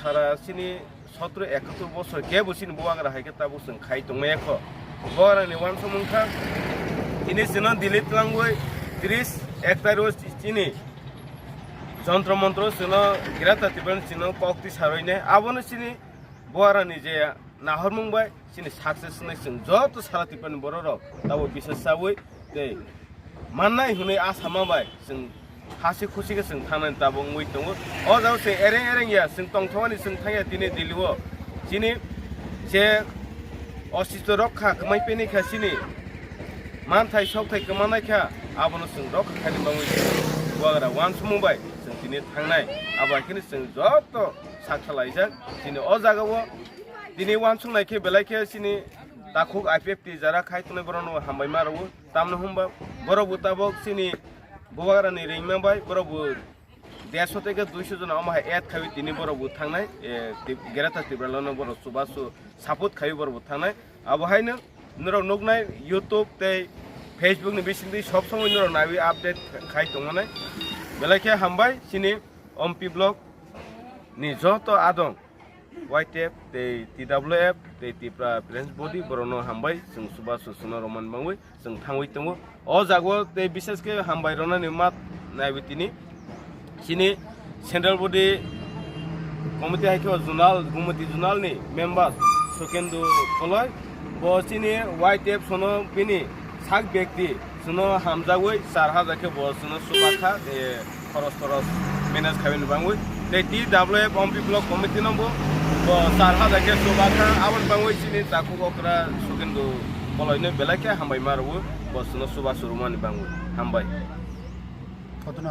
সারা সিনি 17-71 বছর কেবো সিনি বোয়াগরা হাইকে তাবো जों খাই তংমায়াখো বোয়ারানি ওয়ান সমংখা তিনি সিনো দিলিত লাংবই 30 তারিখ চিনি যন্ত্র মন্ত্র সিনো গিরাতা তিবেন সিনো কক্তি সারইনে আবনো সিনি বোয়ারানি যে নাহরমুংবাই সিনি সাকসেস নাই जों যত সারা তিবেন বড়র তাবো বিশেষ সাবই তে মাননাই হুনে আসামাবাই जों हासि खुसिखौ जों थांनानै दाबुंबाय दङ अ जावसे एरें एरेंया जों तंथवानि जों थांया दिनै दिलिओ जिनि जे अस्तित्व रक्षा खमायपेनिखा सिनि मानथाय सौथाय गोमानायखा आबनो जों रक्षा खालामबाय बोआगरा वान समबाय जों दिनै थांनाय आबाखिनि जों जत साखलायजा दिनै अ जागावो दिनै वान संनायखे बेलायखे सिनि दाखुक आइपिएफटी जारा खायतने बरनो हामबाय मारवो तामनो हमबा बरबो ताबक सिनि बोआगरानि रैमाबाय बरबो 150 থেকে 200 জন আমায় এড খাবি তিনি বরবো থাংনাय গেরাতা তিब्रालनो बर सुबासु सापोर्ट खाबि बरबो थांनाय आबहायनो नोराव नगनाय YouTube ते Facebook नि बिसिनि सब समय नोराव नाबि आपडेट खाय दंनाय बेलाखे हामबाय सिनि ओमपी ब्लग नि जत आदं वाइटेप ते TWF ते तिप्रा प्रेन्स बडी बरनो हामबाय जों सुबासु सुनो रमान बांगै जों थांवै दङ अ जागो ते बिसेसके हामबाय रनानि मात नायबितिनि सिनि सेंट्रल बडी कमिटी हाइको जुनाल गुमति जुनालनि मेम्बार सुकेन्दु कलय बसिनि वाइटेप सोनो बिनि साक व्यक्ति सुनो हामजागै 4000 के बसनो सुबाखा ए खरस खरस मेनेज खाबिन बांगै ते TWF omp block committee number 4000 के सुबाखा आवन बांगै सिनि जाखु गकरा सुकेन्दु कलयनो बेलाके हामबाय मारवो बसनो सुबा सुरुमानि बांगै हामबाय घटना